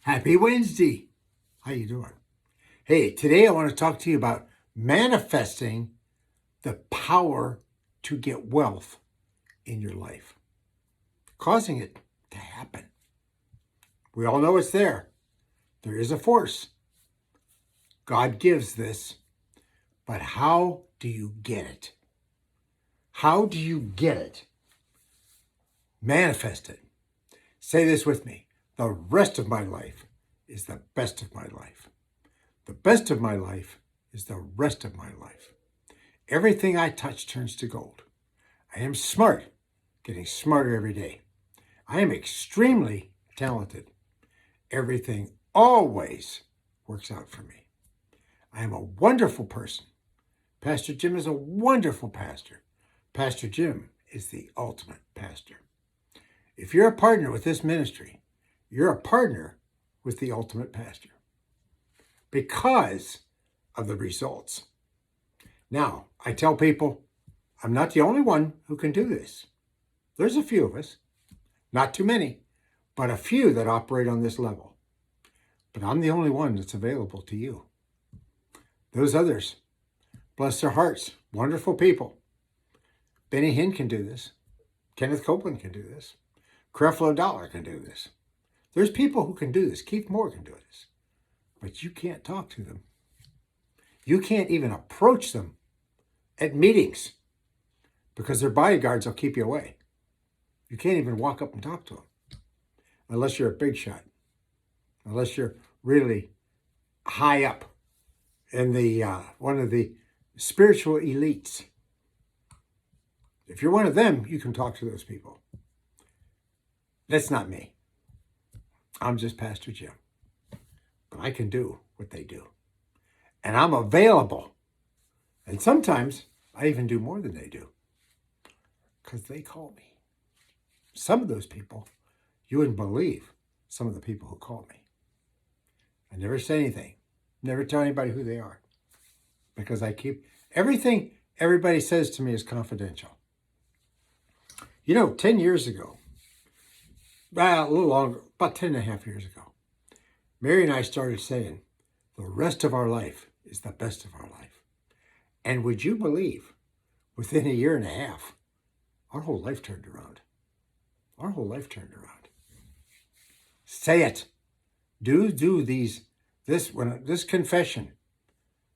Happy Wednesday. How you doing? Hey, today I want to talk to you about manifesting the power to get wealth in your life, causing it to happen. We all know it's there. There is a force. God gives this, but how do you get it? How do you get it? Manifest it. Say this with me. The rest of my life is the best of my life. The best of my life is the rest of my life. Everything I touch turns to gold. I am smart, getting smarter every day. I am extremely talented. Everything always works out for me. I am a wonderful person. Pastor Jim is a wonderful pastor. Pastor Jim is the ultimate pastor. If you're a partner with this ministry, you're a partner with the ultimate pastor because of the results. Now, I tell people, I'm not the only one who can do this. There's a few of us, not too many, but a few that operate on this level. But I'm the only one that's available to you. Those others, bless their hearts, wonderful people. Benny Hinn can do this. Kenneth Copeland can do this. Creflo Dollar can do this. There's people who can do this. Keith Moore can do this. But you can't talk to them. You can't even approach them at meetings because their bodyguards will keep you away. You can't even walk up and talk to them unless you're a big shot, unless you're really high up in the one of the spiritual elites. If you're one of them, you can talk to those people. That's not me. I'm just Pastor Jim. But I can do what they do. And I'm available. And sometimes I even do more than they do. Because they call me. Some of those people, you wouldn't believe some of the people who call me. I never say anything. Never tell anybody who they are. Because I keep everything everybody says to me is confidential. 10 years ago, well, a little longer, about 10 and a half years ago, Mary and I started saying, the rest of our life is the best of our life. And would you believe, within a year and a half, our whole life turned around. Our whole life turned around. Say it. Do this confession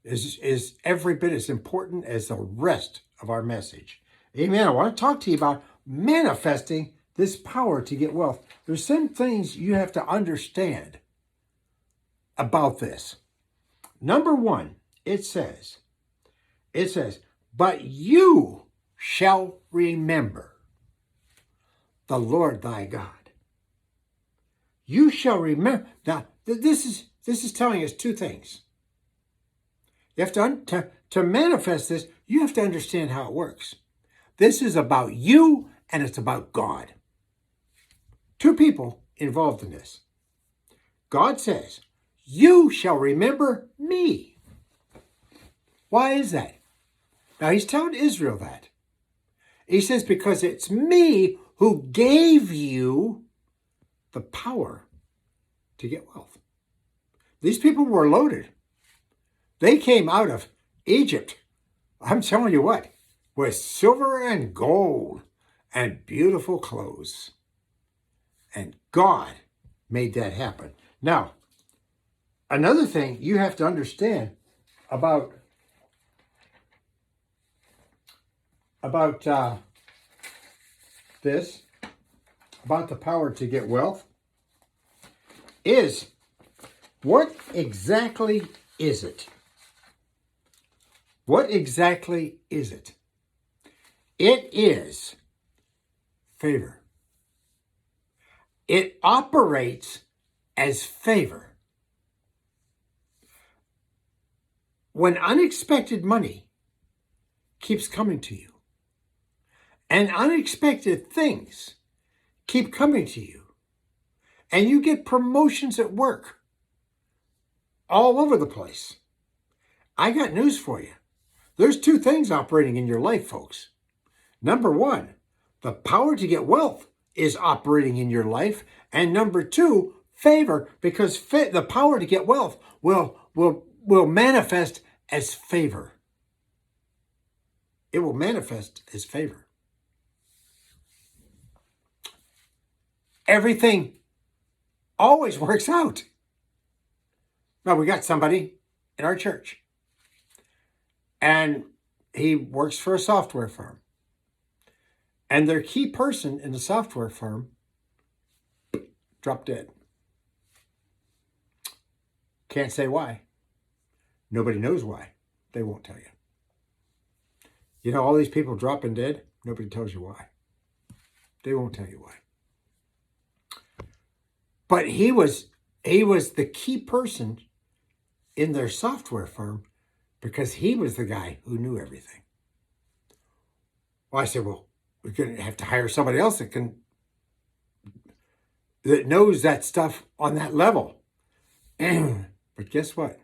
is every bit as important as the rest of our message. Amen. I want to talk to you about manifesting this power to get wealth. There's some things you have to understand about this. Number one, it says, but you shall remember the Lord thy God. You shall remember. Now, this is telling us two things. You have to manifest this, you have to understand how it works. This is about you and it's about God. Two people involved in this. God says, you shall remember me. Why is that? Now he's telling Israel that. He says, because it's me who gave you the power to get wealth. These people were loaded. They came out of Egypt, I'm telling you what, with silver and gold and beautiful clothes. And God made that happen. Now, another thing you have to understand about this, about the power to get wealth, is what exactly is it? What exactly is it? It is favor. It operates as favor. When unexpected money keeps coming to you, and unexpected things keep coming to you, and you get promotions at work all over the place, I got news for you. There's two things operating in your life, folks. Number one, the power to get wealth is operating in your life. And number two, Favor, because the power to get wealth will manifest as favor. It will manifest as favor. Everything always works out. Now, we got somebody in our church, and he works for a software firm. And their key person in the software firm dropped dead. Can't say why. Nobody knows why. They won't tell you. You know, all these people dropping dead, nobody tells you why. They won't tell you why. But he was the key person in their software firm because he was the guy who knew everything. Well, I said, well, we're going to have to hire somebody else that knows that stuff on that level. But guess what?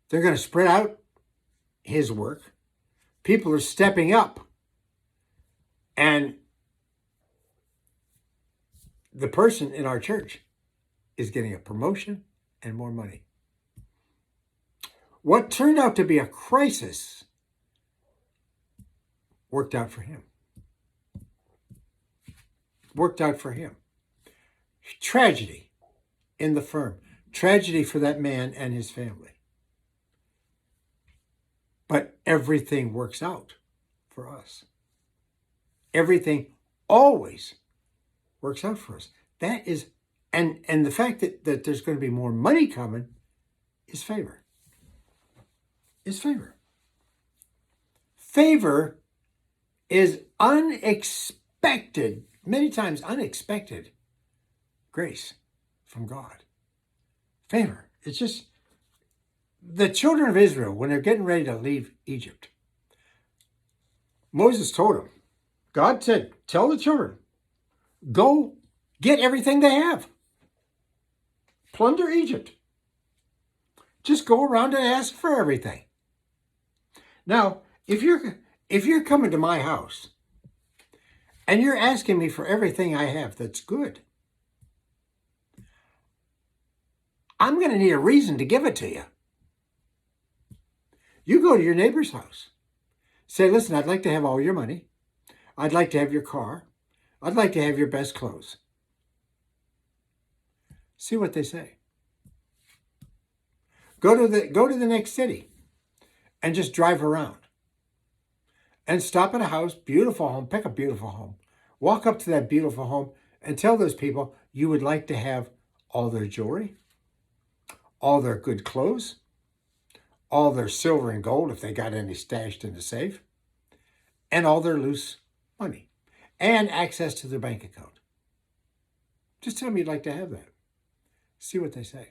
They're going to spread out his work. People are stepping up. And the person in our church is getting a promotion and more money. What turned out to be a crisis worked out for him. Worked out for him. Tragedy in the firm. Tragedy for that man and his family. But everything works out for us. Everything always works out for us. That is, and the fact that there's going to be more money coming is favor. Is favor. Favor is unexpected, many times unexpected grace from God. Favor. It's just the children of Israel, when they're getting ready to leave Egypt, Moses told them, God said, tell the children, go get everything they have. Plunder Egypt. Just go around and ask for everything. Now, if you're coming to my house and you're asking me for everything I have that's good, I'm going to need a reason to give it to you. You go to your neighbor's house. Say, listen, I'd like to have all your money. I'd like to have your car. I'd like to have your best clothes. See what they say. Go to the next city and just drive around. And stop at a house, beautiful home, pick a beautiful home. Walk up to that beautiful home and tell those people you would like to have all their jewelry, all their good clothes, all their silver and gold if they got any stashed in the safe, and all their loose money, and access to their bank account. Just tell them you'd like to have that. See what they say.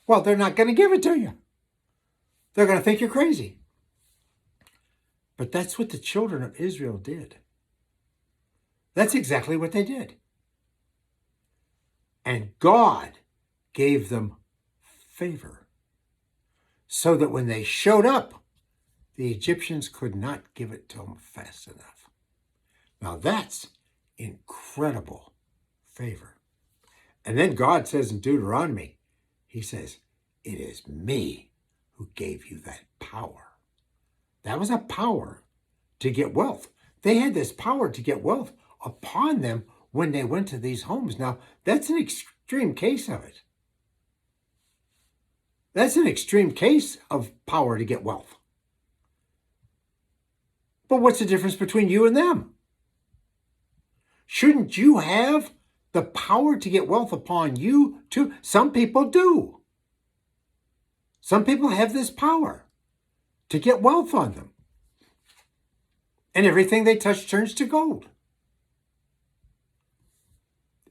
Well, they're not going to give it to you. They're going to think you're crazy. But that's what the children of Israel did. That's exactly what they did. And God gave them favor so that when they showed up, the Egyptians could not give it to them fast enough. Now that's incredible favor. And then God says in Deuteronomy, he says, it is me who gave you that power. That was a power to get wealth. They had this power to get wealth upon them when they went to these homes. Now, that's an extreme case of it. That's an extreme case of power to get wealth. But what's the difference between you and them? Shouldn't you have the power to get wealth upon you too? Some people do. Some people have this power to get wealth on them. And everything they touch turns to gold.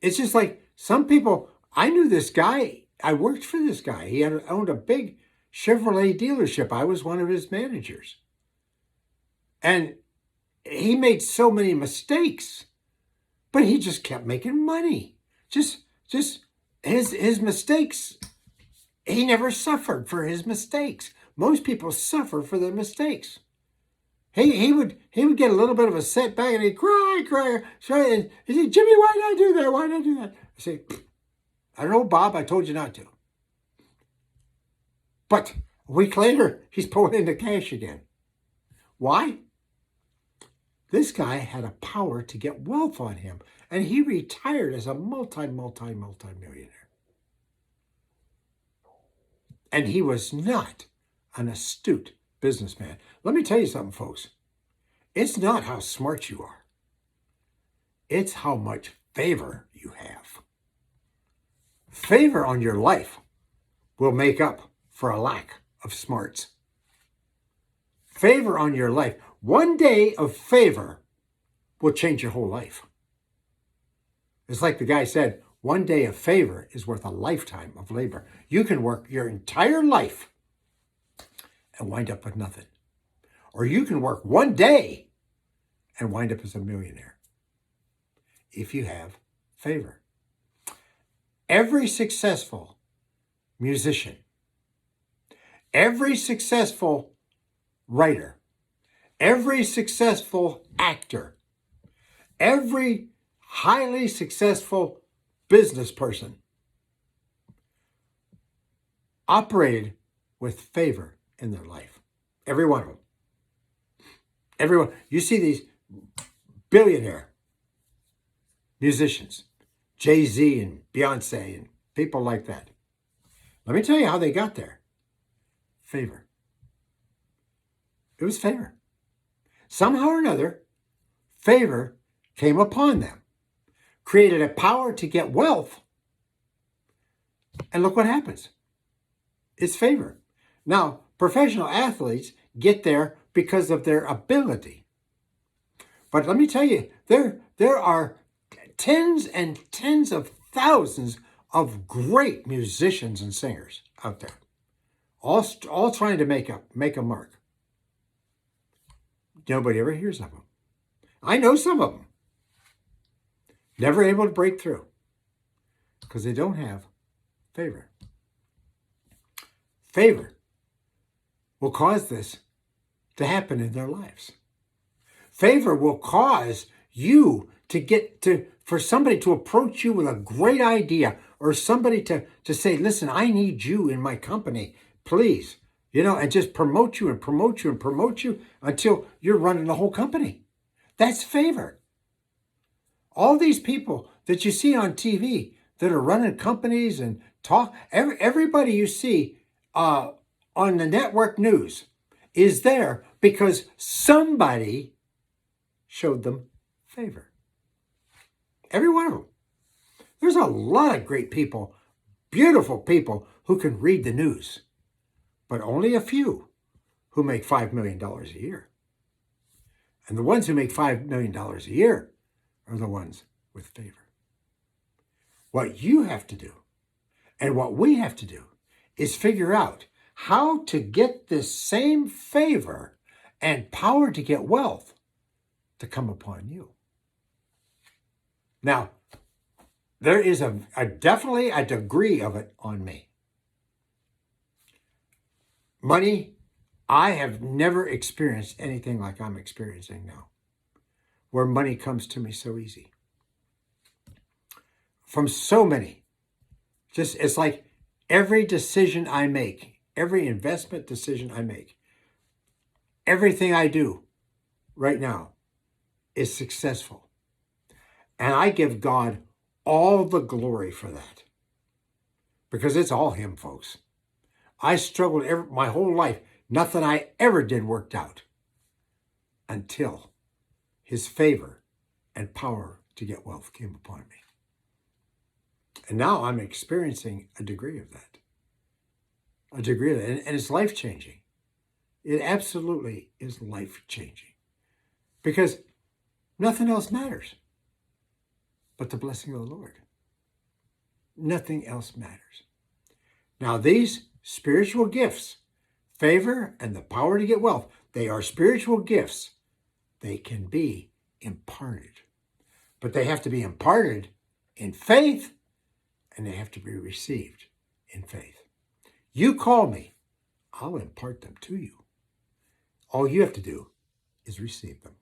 It's just like some people, I knew this guy, I worked for this guy. He owned a big Chevrolet dealership. I was one of his managers. And he made so many mistakes, but he just kept making money. Just his mistakes, he never suffered for his mistakes. Most people suffer for their mistakes. He would get a little bit of a setback and he'd cry. And he'd say, Jimmy, why did I do that? Why did I do that? I say, I don't know, Bob, I told you not to. But a week later, he's pulling in the cash again. Why? This guy had a power to get wealth on him, and he retired as a multi-millionaire. And he was not an astute businessman. Let me tell you something, folks. It's not how smart you are. It's how much favor you have. Favor on your life will make up for a lack of smarts. Favor on your life. One day of favor will change your whole life. It's like the guy said, one day of favor is worth a lifetime of labor. You can work your entire life and wind up with nothing. Or you can work one day and wind up as a millionaire if you have favor. Every successful musician, every successful writer, every successful actor, every highly successful business person operated with favor in their life. Every one of them. Everyone. You see these billionaire musicians, Jay-Z and Beyonce and people like that. Let me tell you how they got there. Favor. It was favor. Somehow or another, favor came upon them, created a power to get wealth, and look what happens. It's favor. Now, professional athletes get there because of their ability. But let me tell you, there are tens and tens of thousands of great musicians and singers out there, all trying to make a mark. Nobody ever hears of them. I know some of them. Never able to break through because they don't have favor. Favor will cause this to happen in their lives. Favor will cause you for somebody to approach you with a great idea, or somebody to say, listen, I need you in my company, please. And just promote you and promote you and promote you until you're running the whole company. That's favor. All these people that you see on TV that are running companies and talk, everybody you see on the network news is there because somebody showed them favor. Every one of them. There's a lot of great people, beautiful people who can read the news, but only a few who make $5 million a year. And the ones who make $5 million a year are the ones with favor. What you have to do and what we have to do is figure out how to get this same favor and power to get wealth to come upon you. Now, there is definitely a degree of it on me. Money, I have never experienced anything like I'm experiencing now, where money comes to me so easy. From so many. It's like every decision I make, every investment decision I make, everything I do right now is successful. And I give God all the glory for that. Because it's all Him, folks. I struggled my whole life. Nothing I ever did worked out until His favor and power to get wealth came upon me. And now I'm experiencing a degree of that. And it's life-changing. It absolutely is life-changing. Because nothing else matters but the blessing of the Lord. Nothing else matters. Now, these spiritual gifts, favor and the power to get wealth, they are spiritual gifts. They can be imparted. But they have to be imparted in faith, and they have to be received in faith. You call me, I'll impart them to you. All you have to do is receive them.